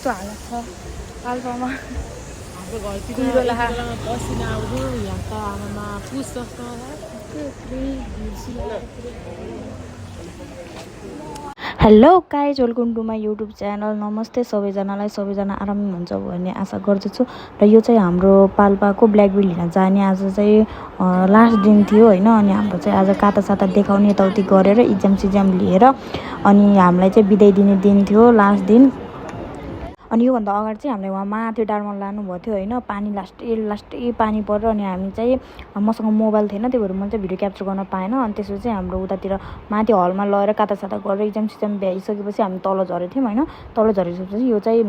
यस्तो हालत छ पाल्पामा हाम्रो घरतिर बेलामा पसिना आउँथ्यो यहाँ त आमामा पुस जस्तो hello guys welcome to my YouTube channel. नमस्ते सबैजनालाई, सबैजना आराम हुन्छ भन्ने आशा गर्दछु। र यो चाहिँ हाम्रो पाल्पाको ब्ल्याकबेरी लिन जाने आज चाहिँ लास्ट दिन थियो होइन। अनि हाम्रो चाहिँ आज कातासाता देखाउने यताउति गरेर इक्जाम लिएर अनि हामीलाई चाहिँ बिदाई दिने दिन थियो, लास्ट दिन। अनि योभन्दा अगाडि चाहिँ हामीलाई वहाँ माथि डाँडामा लानुभएको थियो होइन। पानी लास्टै पानी पऱ्यो अनि हामी चाहिँ मसँग मोबाइल थिएन, त्यही भएर मैले चाहिँ भिडियो क्याप्चर गर्न पाएन। अनि त्यसपछि चाहिँ हाम्रो उतातिर माथि हलमा लगेर कातासाता गरेर इक्जाम भ्याइसकेपछि हामी तल झरेको थियौँ होइन। तल झरिसकेपछि यो चाहिँ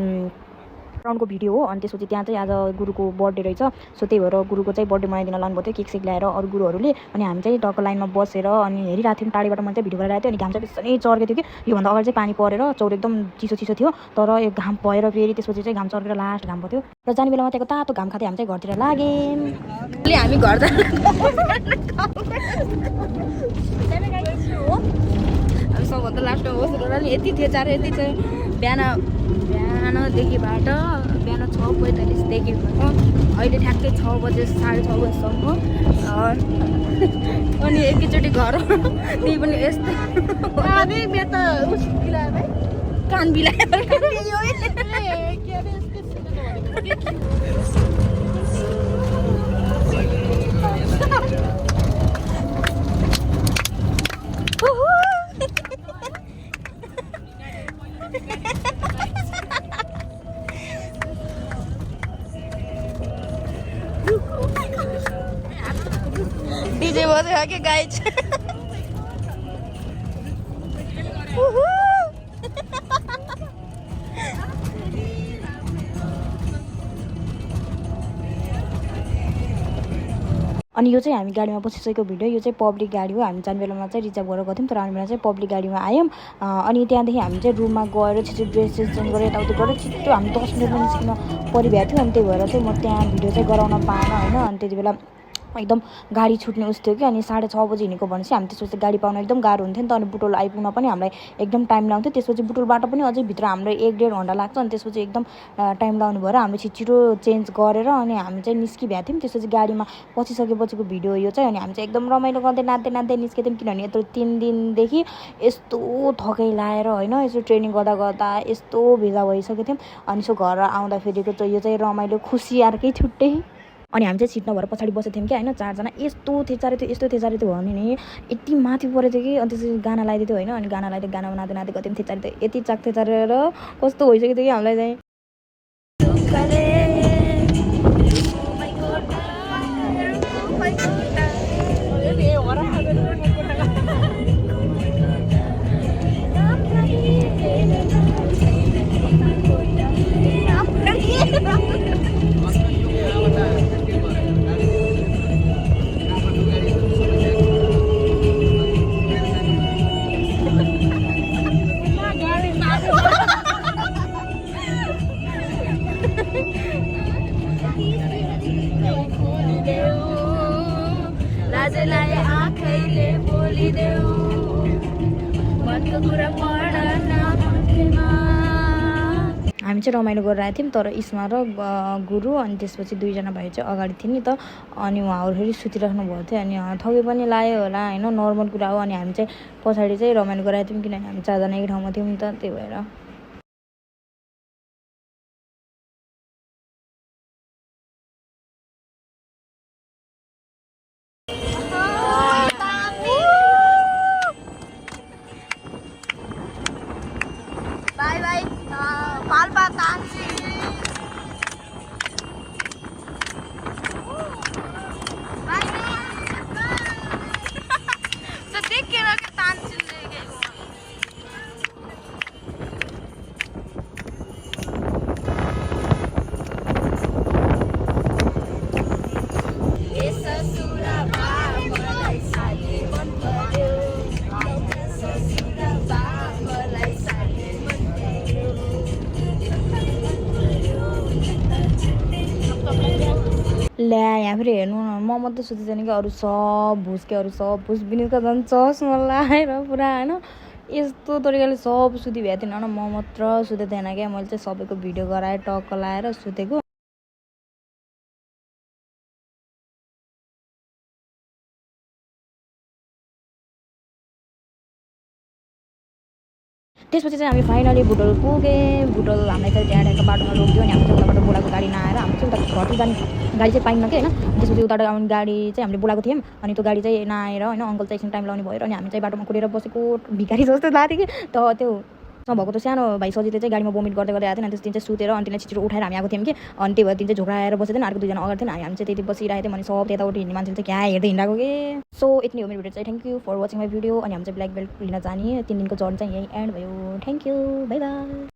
राउन्डको भिडियो हो। अनि त्यसपछि त्यहाँ चाहिँ आज गुरुको बर्थडे रहेछ, सो त्यही भएर गुरुको चाहिँ बर्थडे मनाइदिन लानुभएको थियो केक सेक ल्याएर अरू गुरुहरूले। अनि हामी चाहिँ टक्क लाइनमा बसेर अनि हेरिरहेको थियौँ, टाढीबाट मैले चाहिँ भिडियो गरेर आएको थियो। अनि घाम चाहिँ बेसी चर्केको थियो कि योभन्दा अगाडि चाहिँ पानी परेर चौर एकदम चिसो थियो, तर यो घाम भएर फेरि त्यसपछि चाहिँ घाम चर्केर लास्ट घाम पर्थ्यो। र जाने बेलामा त्यहाँको तातो घाम खाँदै हामी चाहिँ घरतिर लाग्यौँ। हामी घर हामी सबभन्दा लास्टमा बसेर नि यति थिएचार यति चाहिँ बिहानदेखिबाट बिहान 6:45देखिबाट अहिले ठ्याक्कै 6 बजे 6:30 बजेसम्म। अनि एकैचोटि घर त्यही पनि यस्तै कान बिलायो। डीजे बजेको के गाइज अनि यो चाहिँ हामी गाडीमा बसिसकेको भिडियो। यो चाहिँ पब्लिक गाडी हो, हामी जाने बेलामा चाहिँ रिजर्भ गरेर गएको थियौँ, तर आउने बेला चाहिँ पब्लिक गाडीमा आयौँ। अनि त्यहाँदेखि हामी चाहिँ रुममा गएर छिटो ड्रेस चेन्ज गरेर यताउति गरेर छिटो हामी 10 मिनटमा निस्किन परिभएको थियो। अनि त्यही भएर चाहिँ म त्यहाँ भिडियो चाहिँ गराउन पाएन होइन। अनि त्यति बेला एकदम गाडी छुट्ने उस थियो कि। अनि 6:30 बजी हिँडेको भनेपछि हामी त्यसपछि गाडी पाउन एकदम गाह्रो हुन्थ्यो नि त। अनि बुटोल आइपुग्न पनि हामीलाई एकदम टाइम लाग्थ्यो। त्यसपछि बुटोलबाट पनि अझै भित्र हाम्रो 1-1.5 घन्टा लाग्छ। अनि त्यसपछि एकदम टाइम लाग्नु भएर हामीले छिटो चेन्ज गरेर अनि हामी चाहिँ निस्किभएको थियौँ। त्यसपछि गाडीमा पसिसकेपछिको भिडियो यो चाहिँ। अनि हामी चाहिँ एकदम रमाइलो गर्दै नाच्दै निस्केको थियौँ, किनभने यत्रो 3 दिनदेखि यस्तो थकाइ लाएर होइन, यसो ट्रेनिङ गर्दा यस्तो भेजा भइसकेको थियौँ। अनि यसो घर आउँदाफेरिको चाहिँ यो चाहिँ रमाइलो खुसी अर्कै छुट्टै। अनि हामी चाहिँ सिट नभएर पछाडि बसेको थियौँ कि होइन, 4जना यस्तो थिएचारे थियो भने नि यति माथि परेको थियो कि। अनि त्यसपछि गाना लगाइदिएको थियो होइन। अनि गाना लगाइदियो, गानामा नाच्दै गएको थियौँ। थिएचारे थियो यति थिएचारेर कस्तो भइसकेको थियो कि हामीलाई चाहिँ। लाजलाई आँखैले बोलिदेऊ मनको कुरा हामी चाहिँ रमाइलो गरेर आएको थियौँ। तर इस्मा र गुरु अनि त्यसपछि 2जना भाइ चाहिँ अगाडि थियो नि त। अनि उहाँहरू फेरि सुतिराख्नु भएको थियो। अनि थकै पनि लाग्यो होला होइन, नर्मल कुरा हो। अनि हामी चाहिँ पछाडि चाहिँ रमाइलो गरेर आएको थियौँ, किनभने हामी 4जना एक ठाउँमा थियौँ नि त, त्यही भएर। बाई बाई पाल्पा तान्सी ल्या यहाँ फेरि हेर्नु न, म मात्रै सुतिजाने कि अरू सब भुस के, अरू सब भुस बिनिका झन् चस्मा लगाएर पुरा होइन यस्तो तरिकाले सब सुतिभएको थिएन न, म मात्र सुतेको थिएन क्या। मैले चाहिँ सबैको भिडियो गराएँ, टक्क लाएर सुतेको। त्यसपछि चाहिँ हामी फाइनली बुटोल पुगेँ। बुटोल हामीलाई चाहिँ त्यहाँ ट्याक्क बाटोमा रोकिदियो अनि हामी चाहिँ उताबाट बोलाएको गाडी नआएर हामी चाहिँ उता घर जाने गाडी चाहिँ पाइन्न कि होइन। त्यसपछि उताबाट आउने गाडी चाहिँ हामीले बोलाएको थियौँ अनि त्यो गाडी चाहिँ नआएर होइन, अङ्कल चाहिँ एकछिन टाइम लाउने भयो अनि हामी चाहिँ बाटोमा कुरेर बसेको भिखारी जस्तो लाग्थ्यो कि। त त्यो भएको त सानो भाइ सजिलो चाहिँ गाडीमा भोमिट गर्दै गर्दै आएको थिएन। त्यस दिन चाहिँ सुतेर अनि त्यसलाई छिटो उठाएर हामी आएको थियौँ कि। अनि त्यही भएर दिन चाहिँ झोक्राएर बसेको थिएन, अर्को दुईजना अगाडि थिएन, हामी चाहिँ त्यति बसिरहेको थियौँ। अनि सब त्यताउति हिँड्ने मान्छेले चाहिँ क्या हेर्दै हिँडेको कि। सो यति नै हो मेरो भिडियो चाहिँ। Thank you for watching my video. अनि हामी चाहिँ ब्ल्याक बेल्ट लिन जाने 3 दिनको जर्नी चाहिँ यहीँ एन्ड भयो। Thank you, by by.